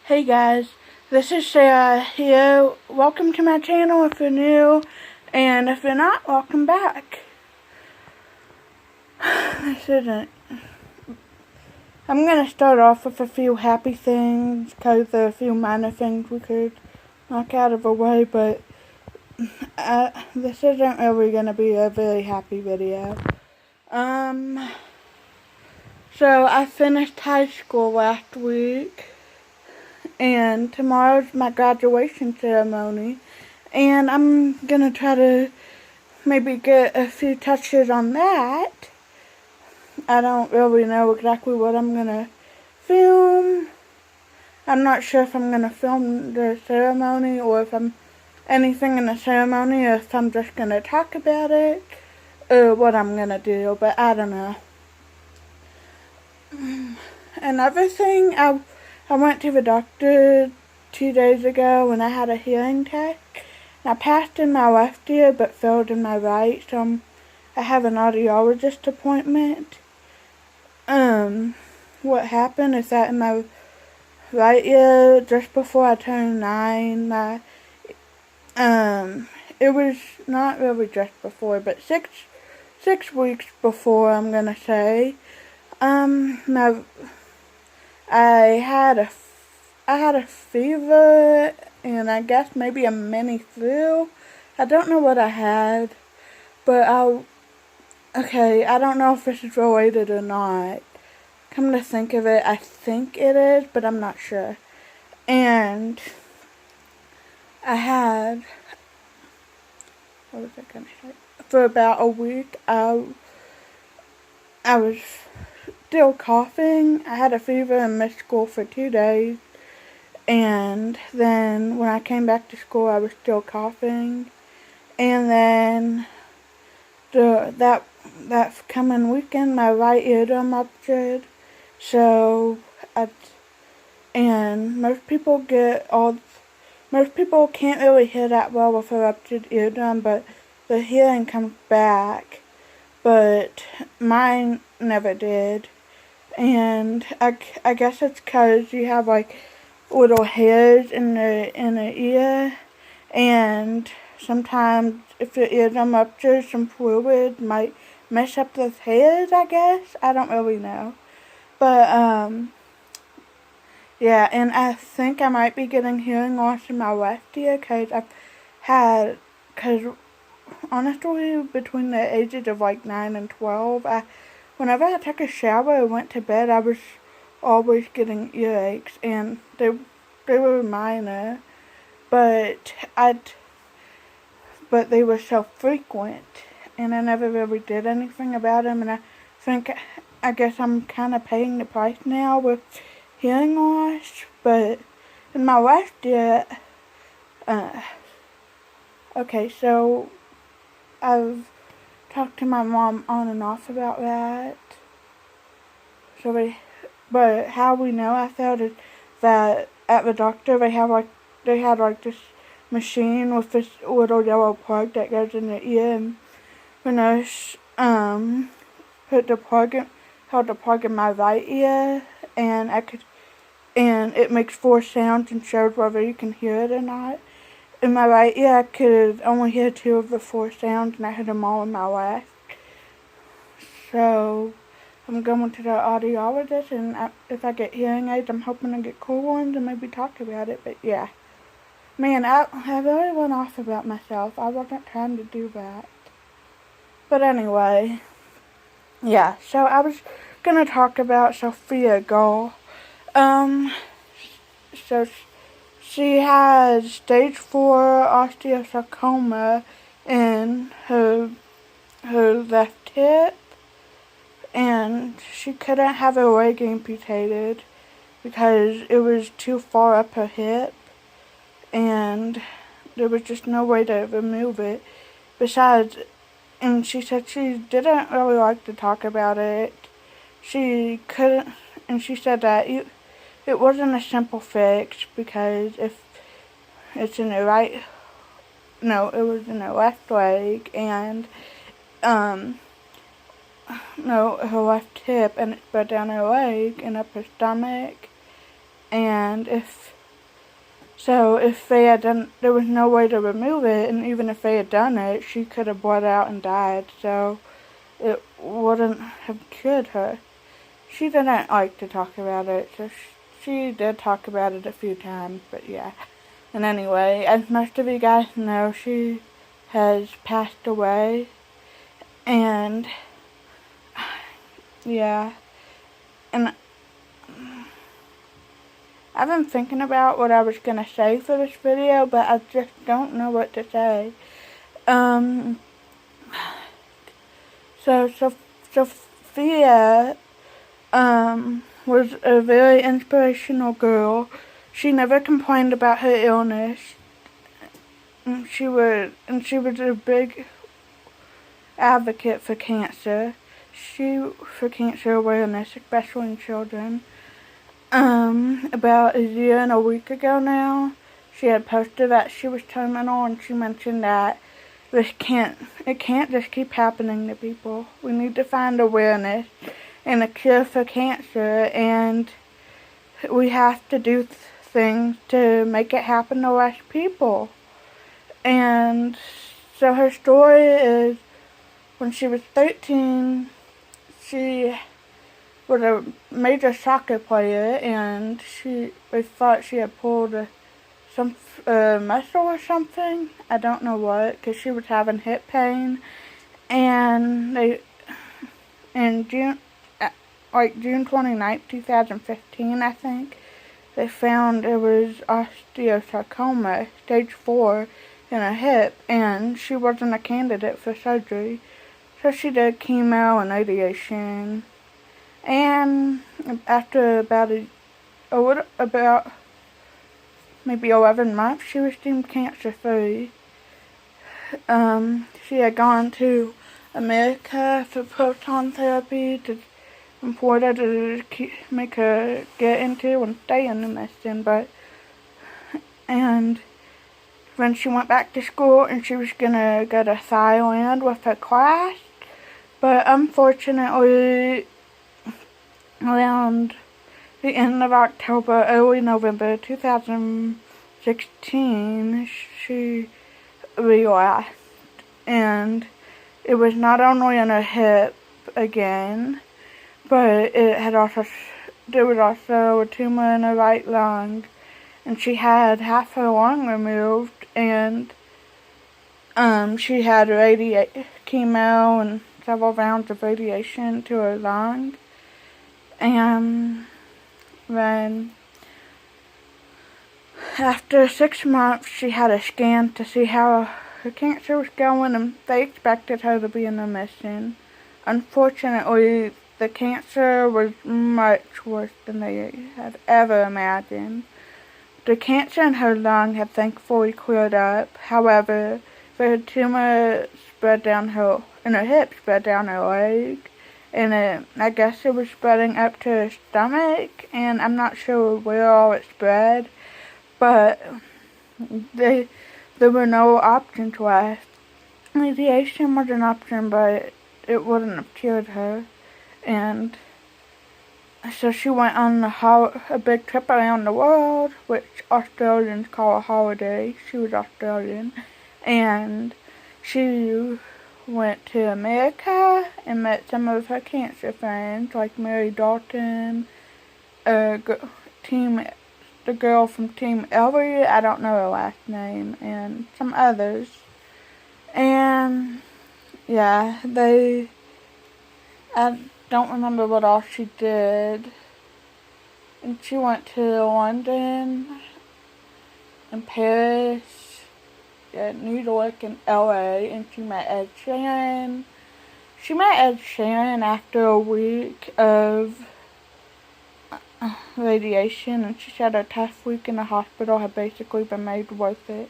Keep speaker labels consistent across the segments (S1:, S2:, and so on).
S1: Hey guys, this is Sarah here. Welcome to my channel if you're new, and if you're not, welcome back. This isn't. I'm gonna start off with a few happy things, because there are a few minor things we could knock out of the way, but this isn't really gonna be a very happy video. So I finished high school last week. And tomorrow's my graduation ceremony, and I'm gonna try to maybe get a few touches on that. I don't really know exactly what I'm gonna film. I'm not sure if I'm gonna film the ceremony or if I'm anything in the ceremony, or if I'm just gonna talk about it or what I'm gonna do, but I don't know. Another thing, I went to the doctor 2 days ago when I had a hearing test. I passed in my left ear but failed in my right, so I have an audiologist appointment. What happened is that in my right ear, just before I turned 9, it was not really just before, but six weeks before, I'm gonna say, I had a fever, and I guess maybe a mini flu. I don't know what I had, but I don't know if this is related or not. Come to think of it, I think it is, but I'm not sure. And what was I gonna say? For about a week, I was still coughing. I had a fever and missed school for 2 days. And then when I came back to school, I was still coughing. And then that coming weekend, my right eardrum ruptured. So most people can't really hear that well with a ruptured eardrum, but the hearing comes back. But mine never did. And I guess it's because you have little hairs in the ear, and sometimes if your eardrum ruptures, some fluid might mess up those hairs, I guess. I don't really know. But, yeah, and I think I might be getting hearing loss in my left ear, because honestly, between the ages of 9 and 12, whenever I took a shower or went to bed, I was always getting earaches, and they were minor, but they were so frequent, and I never really did anything about them, and I guess I'm kind of paying the price now with hearing loss. But in my last ear, okay, so I've talked to my mom on and off about that. But how we know I felt is that at the doctor they had this machine with this little yellow plug that goes in the ear, and the nurse held the plug in my right ear, and it makes 4 sounds and shows whether you can hear it or not. In my right ear, I could only hear 2 of the 4 sounds, and I heard them all in my left. So I'm going to the audiologist, and if I get hearing aids, I'm hoping to get cool ones and maybe talk about it. But yeah, man, I really went off about myself. I wasn't trying to do that. But anyway, yeah, so I was gonna talk about Sophia Gall. So she has stage 4 osteosarcoma in her left hip, and she couldn't have her leg amputated because it was too far up her hip, and there was just no way to remove it. Besides, and she said she didn't really like to talk about it. She couldn't, and she said that it wasn't a simple fix, because if it's in the right, no, it was in her left leg, and her left hip, and it spread down her leg and up her stomach, and if So if they had done, there was no way to remove it, and even if they had done it, she could have bled out and died, so it wouldn't have cured her. She didn't like to talk about it, so she did talk about it a few times, but yeah. And anyway, as most of you guys know, she has passed away, and yeah, and I've been thinking about what I was going to say for this video, but I just don't know what to say. So Sophia, was a very inspirational girl. She never complained about her illness. She was a big advocate for cancer. For cancer awareness, especially in children. About a year and a week ago now, she had posted that she was terminal, and she mentioned that it can't just keep happening to people. We need to find awareness and a cure for cancer, and we have to do things to make it happen to less people. And so her story is, when she was 13, she was a major soccer player, and they thought she had pulled some muscle or something. I don't know what, because she was having hip pain. And in June 29th, 2015, I think, they found it was osteosarcoma, stage 4, in her hip, and she wasn't a candidate for surgery. So she did chemo and radiation. And after about maybe 11 months, she was deemed cancer-free. She had gone to America for proton therapy in Florida to make her get into and stay in the medicine, and when she went back to school, and she was gonna go to Thailand with her class, but unfortunately, around the end of October, early November 2016, she relapsed, and it was not only in her hip again, but there was also a tumor in her right lung, and she had half her lung removed, and she had chemo and several rounds of radiation to her lung. And then after 6 months, she had a scan to see how her cancer was going, and they expected her to be in remission. Unfortunately, the cancer was much worse than they had ever imagined. The cancer in her lung had thankfully cleared up. However, the tumor in her hip spread down her leg, and I guess it was spreading up to her stomach, and I'm not sure where all it spread, but there were no options left. Radiation was an option, but it wouldn't have cured her, and so she went on a big trip around the world, which Australians call a holiday. She was Australian, and she went to America and met some of her cancer friends, like Mary Dalton, the girl from Team Ellery, I don't know her last name, and some others. And yeah, I don't remember what all she did. And she went to London and Paris, New York and LA, and she met Ed Sheeran. She met Ed Sheeran after a week of radiation, and she said a tough week in the hospital had basically been made worth it.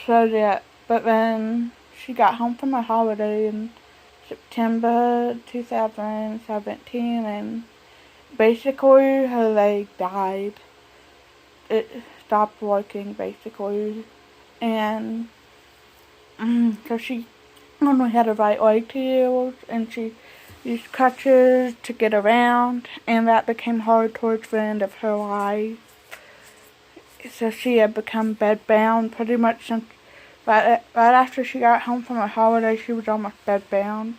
S1: So yeah, but then she got home from her holiday in September 2017, and basically her leg died. It stopped working, basically, and so she only had her right leg to use, and she used crutches to get around, and that became hard towards the end of her life. so she had become bedbound pretty much since right after she got home from a holiday. She was almost bedbound,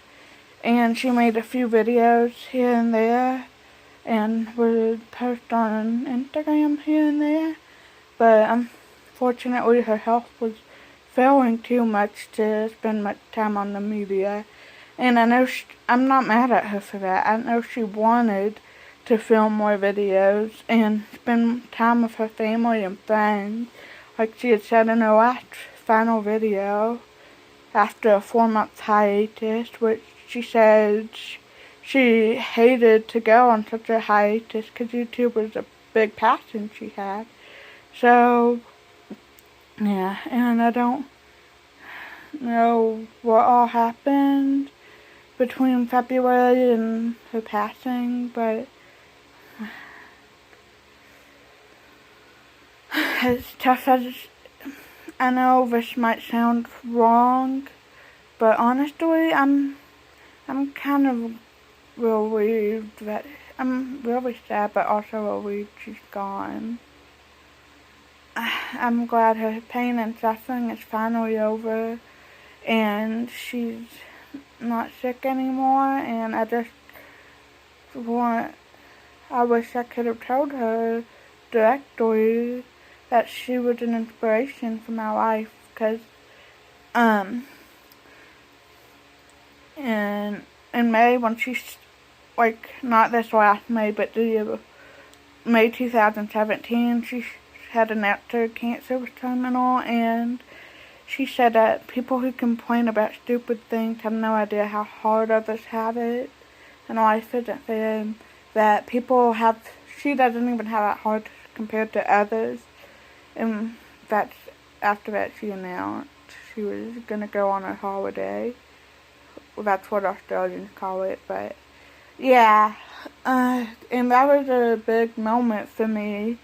S1: and she made a few videos here and there, and would post on Instagram here and there. But unfortunately, her health was failing too much to spend much time on the media. And I know I'm not mad at her for that. I know she wanted to film more videos and spend time with her family and friends, like she had said in her last final video after a 4-month hiatus, which she said she hated to go on such a hiatus because YouTube was a big passion she had. So, yeah, and I don't know what all happened between February and her passing, but as tough as I know this might sound wrong, but honestly, I'm kind of relieved that I'm really sad, but also relieved she's gone. I'm glad her pain and suffering is finally over, and she's not sick anymore, and I wish I could have told her directly that she was an inspiration for my life, because, in May, when she's, like, not this last May, but the May 2017, she had announced her cancer was terminal, and she said that people who complain about stupid things have no idea how hard others have it, and life isn't fair, that she doesn't even have it hard compared to others, and that's, after that she announced she was going to go on a holiday. Well, that's what Australians call it, but yeah, and that was a big moment for me.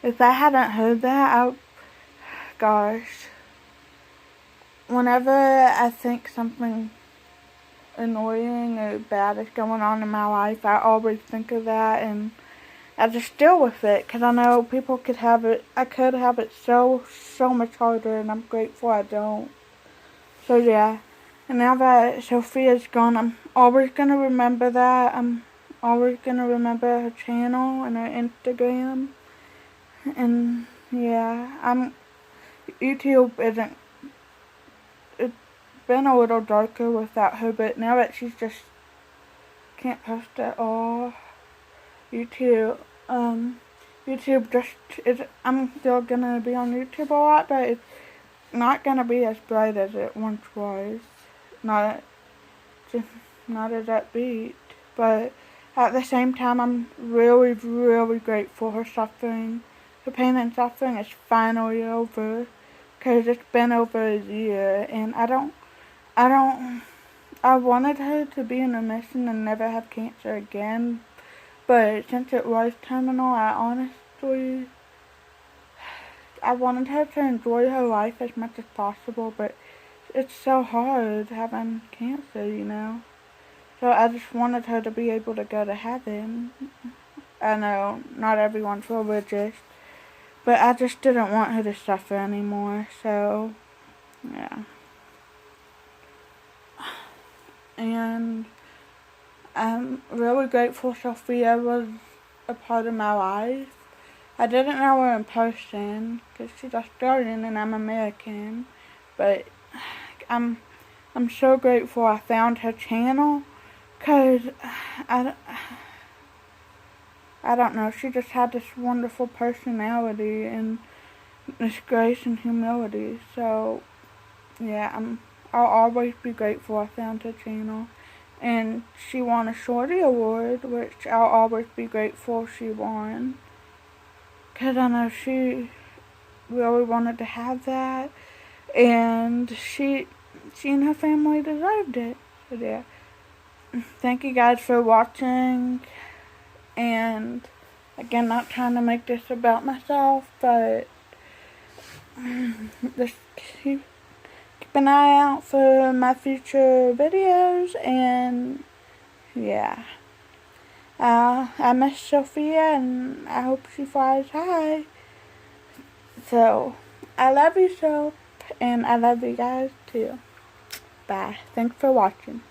S1: If I hadn't heard that, gosh, whenever I think something annoying or bad is going on in my life, I always think of that, and I just deal with it, because I know people could have it, I could have it so much harder, and I'm grateful I don't. So yeah, and now that Sophia's gone, I'm always going to remember that. I'm always going to remember her channel and her Instagram. And yeah, YouTube it's been a little darker without her, but now that she's just can't post at all, YouTube I'm still gonna be on YouTube a lot, but it's not gonna be as bright as it once was. Not as upbeat, but at the same time, I'm really, really grateful her pain and suffering is finally over, because it's been over a year, and I wanted her to be in remission and never have cancer again, but since it was terminal, I wanted her to enjoy her life as much as possible, but it's so hard having cancer, So I just wanted her to be able to go to heaven. I know not everyone's religious, but I just didn't want her to suffer anymore, so yeah. And I'm really grateful Sophia was a part of my life. I didn't know her in person, because she's Australian and I'm American, but I'm so grateful I found her channel, because I don't know, she just had this wonderful personality and this grace and humility, so yeah, I'll always be grateful I found her channel. And she won a Shorty Award, which I'll always be grateful she won, because I know she really wanted to have that, and she and her family deserved it. So yeah, thank you guys for watching, and again, not trying to make this about myself, but just keep an eye out for my future videos, and yeah. I miss Sophia, and I hope she flies high. So, I love you so, and I love you guys too. Bye. Thanks for watching.